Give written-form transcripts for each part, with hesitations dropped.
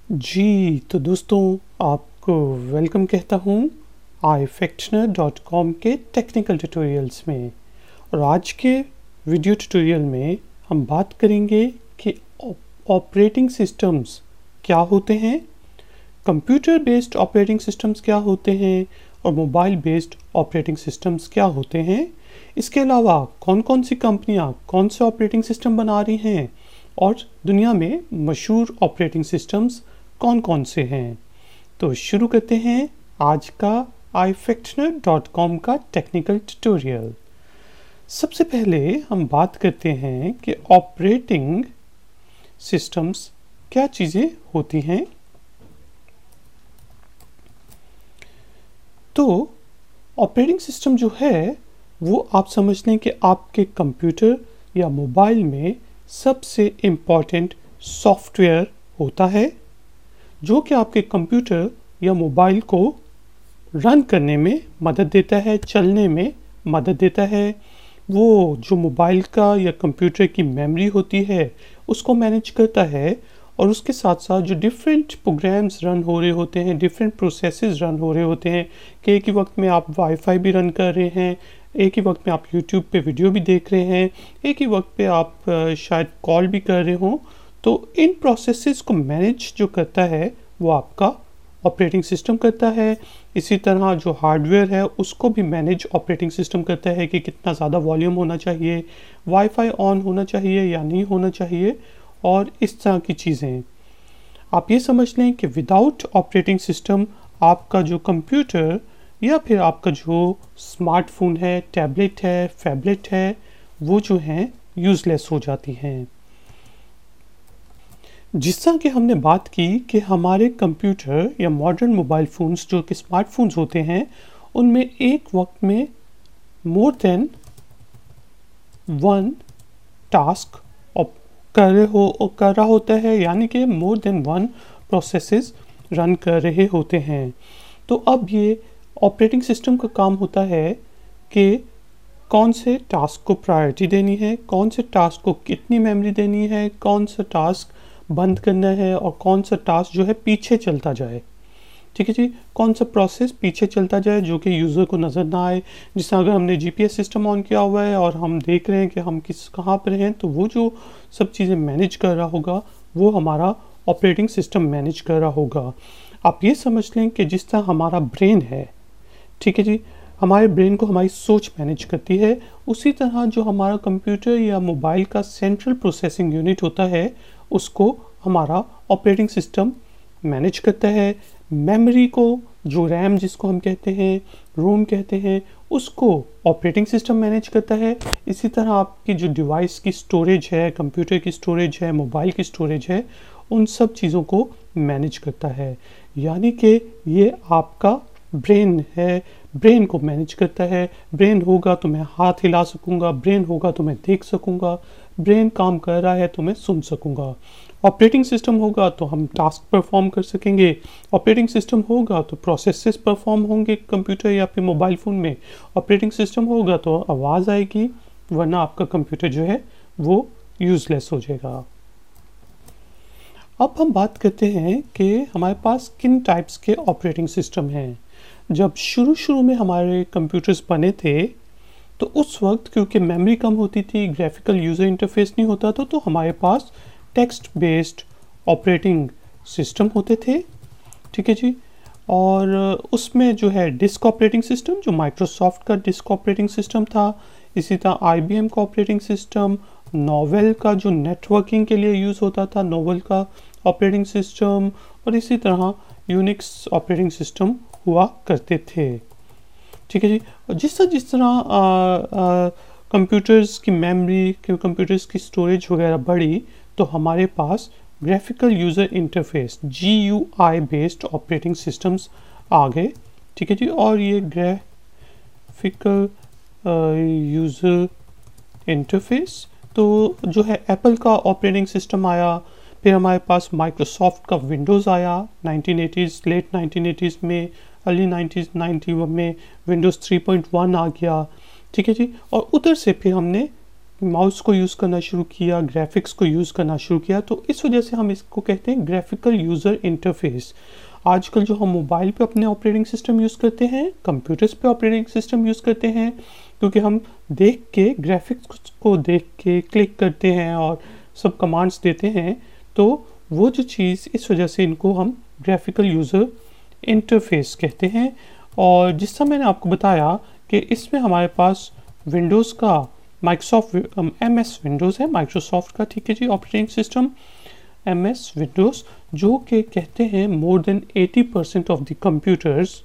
जी, तो दोस्तों आपको वेलकम कहता हूँ ifectioner.com के टेक्निकल ट्यूटोरियल्स में। और आज के वीडियो ट्यूटोरियल में हम बात करेंगे कि ऑपरेटिंग सिस्टम्स क्या होते हैं, कंप्यूटर बेस्ड ऑपरेटिंग सिस्टम्स क्या होते हैं और मोबाइल बेस्ड ऑपरेटिंग सिस्टम्स क्या होते हैं। इसके अलावा कौन कौन सी कंपनियां कौन से ऑपरेटिंग सिस्टम बना रही हैं और दुनिया में मशहूर ऑपरेटिंग सिस्टम्स कौन कौन से हैं। तो शुरू करते हैं आज का ifectioner.com का टेक्निकल ट्यूटोरियल। सबसे पहले हम बात करते हैं कि ऑपरेटिंग सिस्टम्स क्या चीज़ें होती हैं। तो ऑपरेटिंग सिस्टम जो है वो आप समझ लें कि आपके कंप्यूटर या मोबाइल में सबसे इम्पॉर्टेंट सॉफ्टवेयर होता है जो कि आपके कंप्यूटर या मोबाइल को रन करने में मदद देता है, चलने में मदद देता है। वो जो मोबाइल का या कंप्यूटर की मेमोरी होती है उसको मैनेज करता है और उसके साथ साथ जो डिफरेंट प्रोग्राम्स रन हो रहे होते हैं, डिफरेंट प्रोसेसेस रन हो रहे होते हैं कि एक ही वक्त में आप वाईफाई भी रन कर रहे हैं, एक ही वक्त में आप यूट्यूब पे वीडियो भी देख रहे हैं, एक ही वक्त पे आप शायद कॉल भी कर रहे हों। तो इन प्रोसेसेस को मैनेज जो करता है वो आपका ऑपरेटिंग सिस्टम करता है। इसी तरह जो हार्डवेयर है उसको भी मैनेज ऑपरेटिंग सिस्टम करता है कि कितना ज़्यादा वॉल्यूम होना चाहिए, वाईफाई ऑन होना चाहिए या नहीं होना चाहिए और इस तरह की चीज़ें। आप ये समझ लें कि विदाउट ऑपरेटिंग सिस्टम आपका जो कंप्यूटर या फिर आपका जो स्मार्टफोन है, टैबलेट है, फैबलेट है, वो जो हैं यूज़लेस हो जाती हैं। जिस तरह कि हमने बात की कि हमारे कंप्यूटर या मॉडर्न मोबाइल फ़ोन्स जो कि स्मार्टफोन्स होते हैं उनमें एक वक्त में मोर देन वन टास्क कर रहा होता है, यानी कि more than one processes run कर रहे होते हैं। तो अब ये ऑपरेटिंग सिस्टम का काम होता है कि कौन से टास्क को प्रायोरिटी देनी है, कौन से टास्क को कितनी मेमोरी देनी है, कौन सा टास्क बंद करना है और कौन सा टास्क जो है पीछे चलता जाए। ठीक है जी, कौन सा प्रोसेस पीछे चलता जाए जो कि यूज़र को नज़र ना आए। जिस अगर हमने जीपीएस सिस्टम ऑन किया हुआ है और हम देख रहे हैं कि हम कहाँ पर हैं, तो वो जो सब चीज़ें मैनेज कर रहा होगा वो हमारा ऑपरेटिंग सिस्टम मैनेज कर रहा होगा। आप ये समझ लें कि जिस तरह हमारा ब्रेन है, ठीक है जी, हमारे ब्रेन को हमारी सोच मैनेज करती है, उसी तरह जो हमारा कंप्यूटर या मोबाइल का सेंट्रल प्रोसेसिंग यूनिट होता है उसको हमारा ऑपरेटिंग सिस्टम मैनेज करता है। मेमोरी को, जो रैम जिसको हम कहते हैं, रोम कहते हैं, उसको ऑपरेटिंग सिस्टम मैनेज करता है। इसी तरह आपकी जो डिवाइस की स्टोरेज है, कंप्यूटर की स्टोरेज है, मोबाइल की स्टोरेज है, उन सब चीज़ों को मैनेज करता है। यानी कि ये आपका ब्रेन है, ब्रेन को मैनेज करता है। ब्रेन होगा तो मैं हाथ हिला सकूँगा, ब्रेन होगा तो मैं देख सकूँगा, ब्रेन काम कर रहा है तो मैं सुन सकूँगा। ऑपरेटिंग सिस्टम होगा तो हम टास्क परफॉर्म कर सकेंगे, ऑपरेटिंग सिस्टम होगा तो प्रोसेसेस परफॉर्म होंगे कंप्यूटर या फिर मोबाइल फ़ोन में, ऑपरेटिंग सिस्टम होगा तो आवाज़ आएगी, वरना आपका कंप्यूटर जो है वो यूज़लेस हो जाएगा। अब हम बात करते हैं कि हमारे पास किन टाइप्स के ऑपरेटिंग सिस्टम हैं। जब शुरू में हमारे कंप्यूटर्स बने थे तो उस वक्त क्योंकि मेमोरी कम होती थी, ग्राफिकल यूज़र इंटरफेस नहीं होता था, तो हमारे पास टेक्स्ट बेस्ड ऑपरेटिंग सिस्टम होते थे। ठीक है जी, और उसमें जो है डिस्क ऑपरेटिंग सिस्टम जो माइक्रोसॉफ्ट का डिस्क ऑपरेटिंग सिस्टम था, इसी तरह आईबीएम का ऑपरेटिंग सिस्टम, नोवेल का जो नेटवर्किंग के लिए यूज़ होता था नोवेल का ऑपरेटिंग सिस्टम, और इसी तरह यूनिक्स ऑपरेटिंग सिस्टम हुआ करते थे। ठीक है जी, जिस तरह कंप्यूटर्स की मेमोरी, कंप्यूटर्स की स्टोरेज वगैरह बढ़ी तो हमारे पास graphical user interface GUI based operating systems आ गए। ठीक है जी, और ये ग्राफिकल यूज़र इंटरफेस तो जो है एप्पल का ऑपरेटिंग सिस्टम आया, फिर हमारे पास माइक्रोसॉफ्ट का विंडोज़ आया 1980s, लेट 1980s में, अर्ली 90s में विंडोज़ 3.1 आ गया। ठीक है जी, और उधर से फिर हमने माउस को यूज़ करना शुरू किया, ग्राफिक्स को यूज़ करना शुरू किया, तो इस वजह से हम इसको कहते हैं ग्राफिकल यूज़र इंटरफेस। आजकल जो हम मोबाइल पे अपने ऑपरेटिंग सिस्टम यूज़ करते हैं, कंप्यूटर्स पे ऑपरेटिंग सिस्टम यूज़ करते हैं, क्योंकि हम देख के ग्राफिक्स को देख के क्लिक करते हैं और सब कमांड्स देते हैं, तो वो जो चीज़, इस वजह से इनको हम ग्राफिकल यूज़र इंटरफेस कहते हैं। और जिस तरह मैंने आपको बताया कि इसमें हमारे पास विंडोज़ का माइक्रोसॉफ्ट MS विंडोज़ है, माइक्रोसॉफ्ट का, ठीक है जी, ऑपरेटिंग सिस्टम MS विंडोज़, जो कि कहते हैं more than 80% of the computers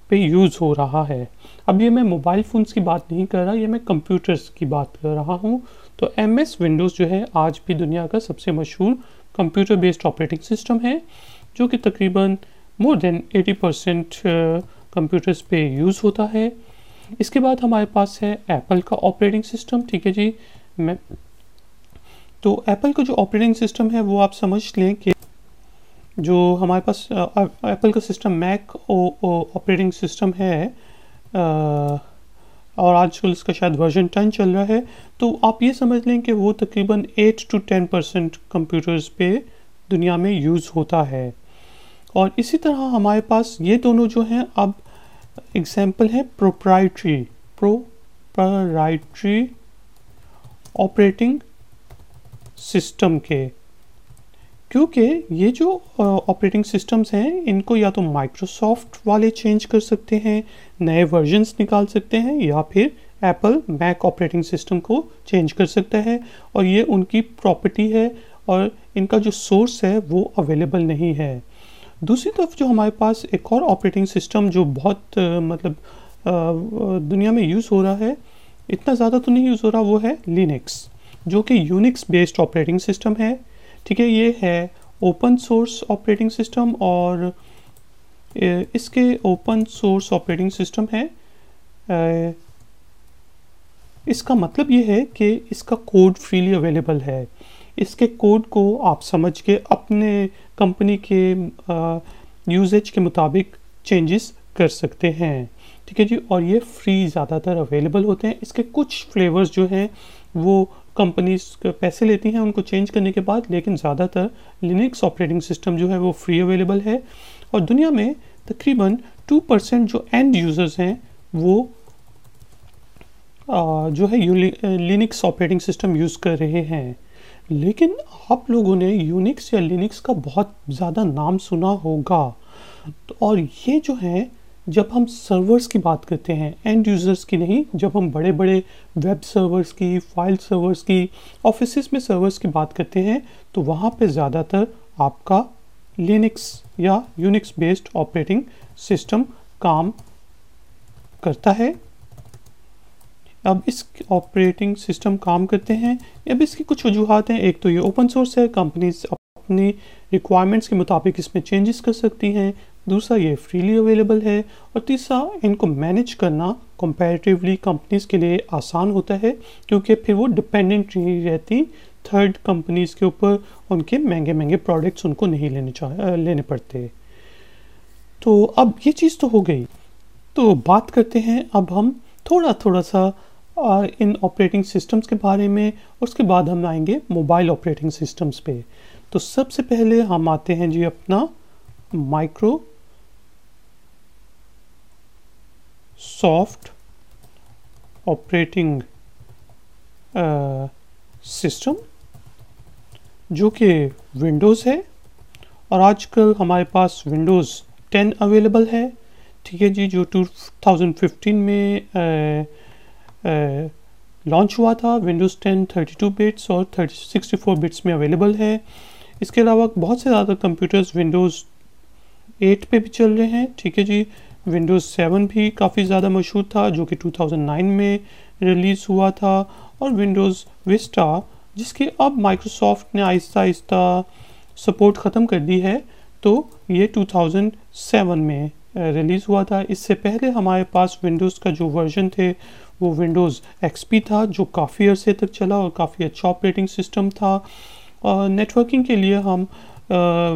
पे यूज़ हो रहा है। अब ये मैं मोबाइल फ़ोन्स की बात नहीं कर रहा, ये मैं कंप्यूटर्स की बात कर रहा हूँ। तो MS विंडोज़ जो है आज भी दुनिया का सबसे मशहूर कंप्यूटर बेस्ड ऑपरेटिंग सिस्टम है, जो कि तकरीबन मोर देन 80% कंप्यूटर्स पे यूज़ होता है। इसके बाद हमारे पास है एप्पल का ऑपरेटिंग सिस्टम, ठीक है जी। तो एप्पल का जो ऑपरेटिंग सिस्टम है वो आप समझ लें कि जो हमारे पास एप्पल का सिस्टम मैक ऑपरेटिंग सिस्टम है, और आजकल इसका शायद वर्जन 10 चल रहा है, तो आप ये समझ लें कि वो तकरीबन 8 to 10% कंप्यूटर्स पे दुनिया में यूज़ होता है। और इसी तरह हमारे पास ये दोनों जो हैं, अब एग्जाम्पल है प्रोप्राइटरी ऑपरेटिंग सिस्टम के, क्योंकि ये जो ऑपरेटिंग सिस्टम्स हैं, इनको या तो माइक्रोसॉफ्ट वाले चेंज कर सकते हैं, नए वर्जन्स निकाल सकते हैं, या फिर एप्पल मैक ऑपरेटिंग सिस्टम को चेंज कर सकता है, और ये उनकी प्रॉपर्टी है और इनका जो सोर्स है वो अवेलेबल नहीं है। दूसरी तरफ जो हमारे पास एक और ऑपरेटिंग सिस्टम जो बहुत दुनिया में यूज़ हो रहा है, इतना ज़्यादा तो नहीं यूज़ हो रहा, वो है लिनक्स, जो कि यूनिक्स बेस्ड ऑपरेटिंग सिस्टम है, ठीक है। ये है ओपन सोर्स ऑपरेटिंग सिस्टम, और इसके ओपन सोर्स ऑपरेटिंग सिस्टम है, इसका मतलब ये है कि इसका कोड फ्रीली अवेलेबल है। इसके कोड को आप समझ के अपने कंपनी के यूजेज के मुताबिक चेंजेस कर सकते हैं, ठीक है जी। और ये फ्री ज़्यादातर अवेलेबल होते हैं। इसके कुछ फ्लेवर्स जो हैं वो कंपनीज पैसे लेती हैं उनको चेंज करने के बाद, लेकिन ज़्यादातर लिनक्स ऑपरेटिंग सिस्टम जो है वो फ्री अवेलेबल है। और दुनिया में तकरीबन 2% जो एंड यूज़र्स हैं वो जो है लिनक्स ऑपरेटिंग सिस्टम यूज़ कर रहे हैं। लेकिन आप लोगों ने यूनिक्स या लिनक्स का बहुत ज़्यादा नाम सुना होगा, तो और ये जो है, जब हम सर्वर्स की बात करते हैं, एंड यूज़र्स की नहीं, जब हम बड़े बड़े वेब सर्वर्स की, फाइल सर्वर्स की, ऑफिसेस में सर्वर्स की बात करते हैं, तो वहाँ पे ज़्यादातर आपका लिनक्स या यूनिक्स बेस्ड ऑपरेटिंग सिस्टम काम करता है। अब इस ऑपरेटिंग सिस्टम काम करते हैं, अब इसकी कुछ वजूहात हैं। एक तो ये ओपन सोर्स है, कंपनीज अपनी रिक्वायरमेंट्स के मुताबिक इसमें चेंजेस कर सकती हैं। दूसरा, ये फ्रीली अवेलेबल है। और तीसरा, इनको मैनेज करना कंपैरेटिवली कंपनीज के लिए आसान होता है, क्योंकि फिर वो डिपेंडेंट नहीं रहती थर्ड कंपनीज के ऊपर, उनके महंगे महंगे प्रोडक्ट्स उनको नहीं लेने पड़ते। तो अब ये चीज़ तो हो गई। तो बात करते हैं अब हम थोड़ा सा इन ऑपरेटिंग सिस्टम्स के बारे में, उसके बाद हम आएंगे मोबाइल ऑपरेटिंग सिस्टम्स पे। तो सबसे पहले हम आते हैं जी अपना माइक्रोसॉफ्ट ऑपरेटिंग सिस्टम, जो कि विंडोज़ है, और आजकल हमारे पास विंडोज़ 10 अवेलेबल है, ठीक है जी, जो 2015 में लॉन्च हुआ था। विंडोज़ 10 32 बिट्स और 64 बिट्स में अवेलेबल है। इसके अलावा बहुत से ज़्यादा कंप्यूटर्स विंडोज़ 8 पे भी चल रहे हैं, ठीक है जी। विंडोज़ 7 भी काफ़ी ज़्यादा मशहूर था, जो कि 2009 में रिलीज़ हुआ था। और विंडोज़ विस्टा, जिसकी अब माइक्रोसॉफ्ट ने आहिस्ता आहिस्ता सपोर्ट ख़त्म कर दी है, तो ये 2007 में रिलीज़ हुआ था। इससे पहले हमारे पास विंडोज़ का जो वर्जन थे वो विंडोज़ XP था, जो काफ़ी अरसे तक चला और काफ़ी अच्छा ऑपरेटिंग सिस्टम था। नेटवर्किंग के लिए हम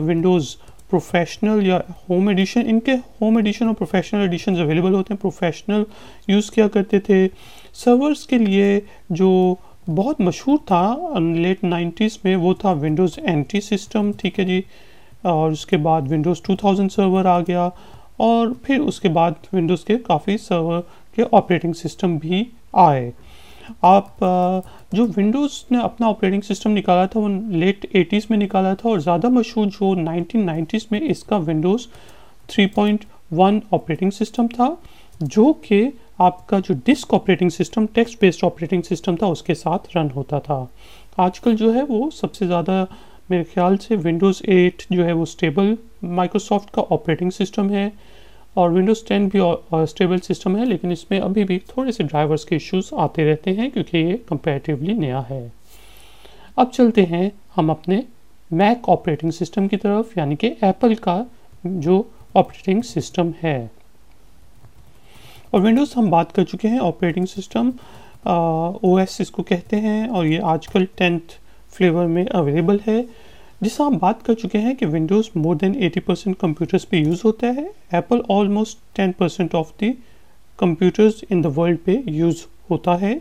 विंडोज़ प्रोफेशनल या होम एडिशन, इनके होम एडिशन और प्रोफेशनल एडिशंस अवेलेबल होते हैं, प्रोफेशनल यूज़ किया करते थे। सर्वर्स के लिए जो बहुत मशहूर था लेट 90s में, वो था विंडोज़ एनटी सिस्टम, ठीक है जी। और उसके बाद विंडोज़ 2000 सर्वर आ गया, और फिर उसके बाद विंडोज़ के काफ़ी सर्वर के ऑपरेटिंग सिस्टम भी आए। आप जो विंडोज़ ने अपना ऑपरेटिंग सिस्टम निकाला था वो लेट 80s में निकाला था, और ज़्यादा मशहूर जो 1990s में इसका विंडोज़ 3.1 ऑपरेटिंग सिस्टम था, जो कि आपका जो disk operating system, text based operating system था, उसके साथ रन होता था। आजकल जो है वो सबसे ज़्यादा मेरे ख्याल से विंडोज़ 8 जो है वो स्टेबल माइक्रोसॉफ्ट का ऑपरेटिंग सिस्टम है, और विंडोज़ 10 भी स्टेबल सिस्टम है, लेकिन इसमें अभी भी थोड़े से ड्राइवर्स के इश्यूज आते रहते हैं क्योंकि ये कंपैरेटिवली नया है। अब चलते हैं हम अपने मैक ऑपरेटिंग सिस्टम की तरफ, यानी कि एप्पल का जो ऑपरेटिंग सिस्टम है। और विंडोज़ हम बात कर चुके हैं, ऑपरेटिंग सिस्टम ओएस इसको कहते हैं, और ये आजकल 10th फ्लेवर में अवेलेबल है। जिससे हम बात कर चुके हैं कि विंडोज़ मोर देन 80% कंप्यूटर्स पे यूज़ होता है, Apple almost 10% of the computers in the world पे यूज़ होता है,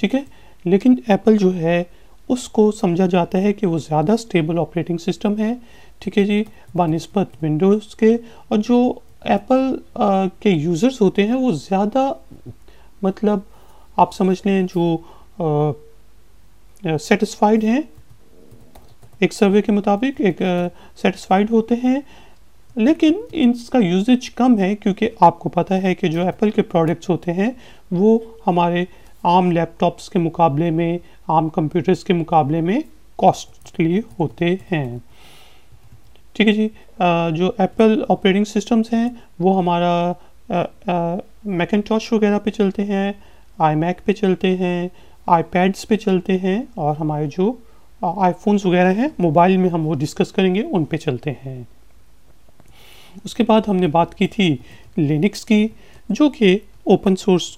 ठीक है। लेकिन एप्पल जो है उसको समझा जाता है कि वो ज़्यादा स्टेबल ऑपरेटिंग सिस्टम है, ठीक है जी, बानिस्बत विंडोज़ के। और जो एप्पल के यूज़र्स होते हैं वो ज़्यादा, मतलब आप समझ लें जो सेटिस्फाइड हैं, एक सर्वे के मुताबिक एक सेटिस्फाइड होते हैं, लेकिन इसका यूजेज कम है क्योंकि आपको पता है कि जो एप्पल के प्रोडक्ट्स होते हैं वो हमारे आम लैपटॉप्स के मुकाबले में, आम कंप्यूटर्स के मुकाबले में कॉस्टली होते हैं, ठीक है जी। जो एप्पल ऑपरेटिंग सिस्टम्स हैं वो हमारा मैकिन्टॉश वगैरह पे चलते हैं, आईमैक पे चलते हैं, आईपैड्स पे चलते हैं, और हमारे जो आईफोन्स वगैरह हैं मोबाइल में हम वो डिस्कस करेंगे, उन पे चलते हैं। उसके बाद हमने बात की थी लिनक्स की, जो कि ओपन सोर्स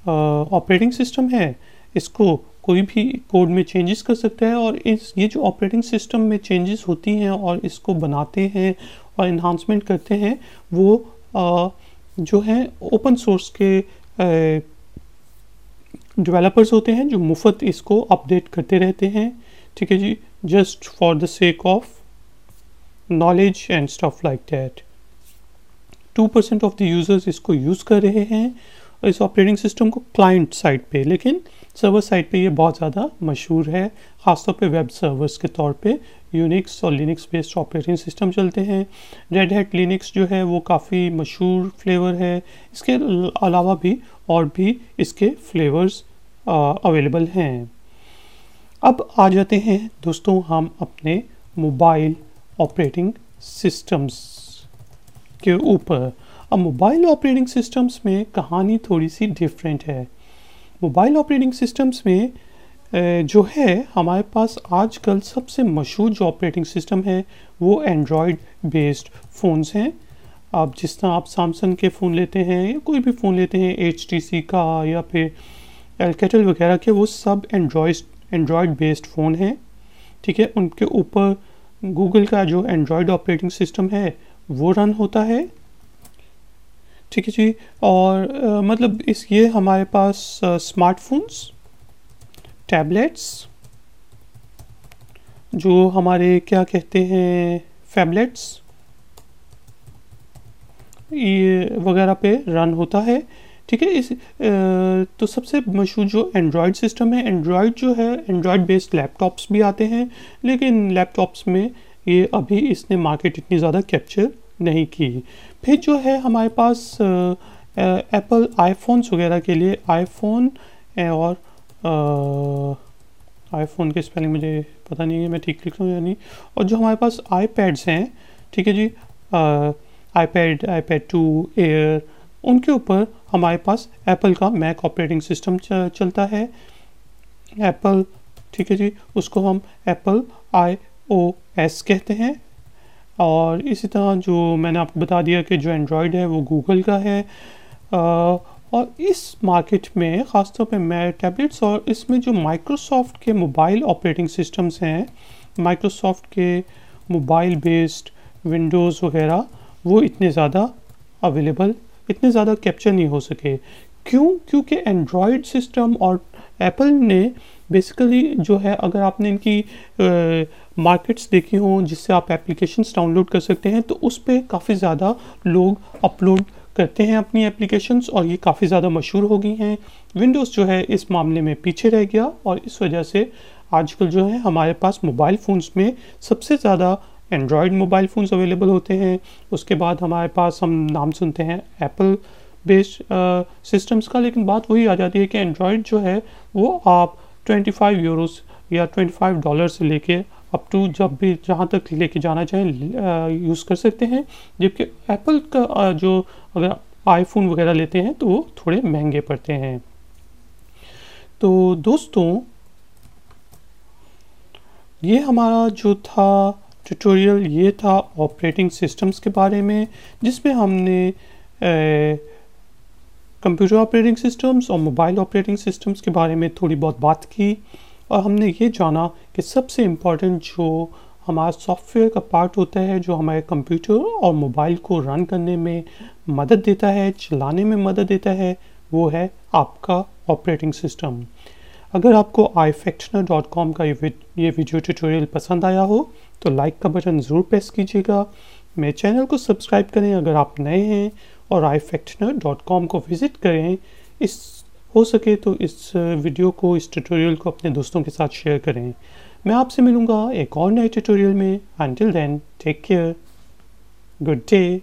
ऑपरेटिंग सिस्टम है। इसको कोई भी कोड में चेंजेस कर सकता है, और ये जो ऑपरेटिंग सिस्टम में चेंजेस होती हैं और इसको बनाते हैं और इन्हांसमेंट करते हैं, वो जो है ओपन सोर्स के डेवलपर्स होते हैं जो मुफ्त इसको अपडेट करते रहते हैं, ठीक है जी, just for the sake of knowledge and stuff like that. 2% of the users इसको यूज़ कर रहे हैं इस ऑपरेटिंग सिस्टम को क्लाइंट साइड पे, लेकिन सर्वर साइड पे ये बहुत ज़्यादा मशहूर है, ख़ासतौर पे वेब सर्वर्स के तौर पे यूनिक्स और लिनक्स बेस्ड ऑपरेटिंग सिस्टम चलते हैं। रेड हैट लिनक्स जो है वो काफ़ी मशहूर फ्लेवर है, इसके अलावा भी और भी इसके फ्लेवर्स अवेलेबल हैं। अब आ जाते हैं दोस्तों हम अपने मोबाइल ऑपरेटिंग सिस्टम्स के ऊपर। अब मोबाइल ऑपरेटिंग सिस्टम्स में कहानी थोड़ी सी डिफरेंट है। मोबाइल ऑपरेटिंग सिस्टम्स में जो है हमारे पास आजकल सबसे मशहूर जो ऑपरेटिंग सिस्टम है वो एंड्रॉयड बेस्ड फ़ोन्स हैं। अब जिस तरह आप सैमसंग के फ़ोन लेते हैं या कोई भी फ़ोन लेते हैं HTC का या फिर एल्केटेल वगैरह के, वो सब एंड्रॉयड बेस्ड फ़ोन हैं, ठीक है। उनके ऊपर गूगल का जो एंड्रॉयड ऑपरेटिंग सिस्टम है वो रन होता है, ठीक है जी। और मतलब ये हमारे पास स्मार्टफोन्स, टैबलेट्स, जो हमारे क्या कहते हैं फैबलेट्स, ये वगैरह पे रन होता है, ठीक है। तो सबसे मशहूर जो एंड्रॉयड सिस्टम है, एंड्रॉयड जो है एंड्रॉयड बेस्ड लैपटॉप्स भी आते हैं, लेकिन लैपटॉप्स में ये अभी इसने मार्केट इतनी ज़्यादा कैप्चर नहीं की। फिर जो है हमारे पास एप्पल आईफोन्स वगैरह के लिए आईफोन, और आईफोन के स्पेलिंग मुझे पता नहीं है, मैं ठीक लिख रहा हूँ या नहीं। और जो हमारे पास आईपैड्स हैं, ठीक है जी, आईपैड 2 एयर, उनके ऊपर हमारे पास एप्पल का मैक ऑपरेटिंग सिस्टम चलता है, एप्पल, ठीक है जी, उसको हम एप्पल iOS कहते हैं। और इसी तरह जो मैंने आपको बता दिया कि जो एंड्रॉयड है वो गूगल का है। और इस मार्केट में ख़ासतौर पे मैं टैबलेट्स, और इसमें जो माइक्रोसॉफ्ट के मोबाइल ऑपरेटिंग सिस्टम्स हैं, माइक्रोसॉफ्ट के मोबाइल बेस्ड विंडोज़ वगैरह, वो इतने ज़्यादा अवेलेबल, इतने ज़्यादा कैप्चर नहीं हो सके। क्यों? क्योंकि एंड्रॉयड सिस्टम और एप्पल ने बेसिकली जो है, अगर आपने इनकी मार्केट्स देखी हों जिससे आप एप्लीकेशंस डाउनलोड कर सकते हैं, तो उस पे काफ़ी ज़्यादा लोग अपलोड करते हैं अपनी एप्लीकेशंस और ये काफ़ी ज़्यादा मशहूर हो गई हैं। विंडोज़ जो है इस मामले में पीछे रह गया और इस वजह से आजकल जो है हमारे पास मोबाइल फ़ोन्स में सबसे ज़्यादा एंड्रॉयड मोबाइल फ़ोन्स अवेलेबल होते हैं। उसके बाद हमारे पास हम नाम सुनते हैं एप्पल बेस्ड सिस्टम्स का, लेकिन बात वही आ जाती है कि एंड्रॉयड जो है वो आप 25 यूरोस या $25 से लेके अप टू जब भी जहाँ तक लेके जाना चाहें यूज़ कर सकते हैं। जबकि एप्पल का जो अगर आईफोन वगैरह लेते हैं तो वो थोड़े महंगे पड़ते हैं। तो दोस्तों, ये हमारा जो था ट्यूटोरियल, ये था ऑपरेटिंग सिस्टम्स के बारे में, जिसमें हमने कंप्यूटर ऑपरेटिंग सिस्टम्स और मोबाइल ऑपरेटिंग सिस्टम्स के बारे में थोड़ी बहुत बात की और हमने ये जाना कि सबसे इम्पॉर्टेंट जो हमारा सॉफ्टवेयर का पार्ट होता है, जो हमारे कंप्यूटर और मोबाइल को रन करने में मदद देता है, चलाने में मदद देता है, वो है आपका ऑपरेटिंग सिस्टम। अगर आपको ifactioner.com का ये वीडियो ट्यूटोरियल पसंद आया हो तो लाइक का बटन ज़रूर प्रेस कीजिएगा। मेरे चैनल को सब्सक्राइब करें अगर आप नए हैं और ifactioner.com को विज़िट करें। इस हो सके तो इस वीडियो को, इस ट्यूटोरियल को अपने दोस्तों के साथ शेयर करें। मैं आपसे मिलूँगा एक और नए ट्यूटोरियल में। Until then, take care, good day.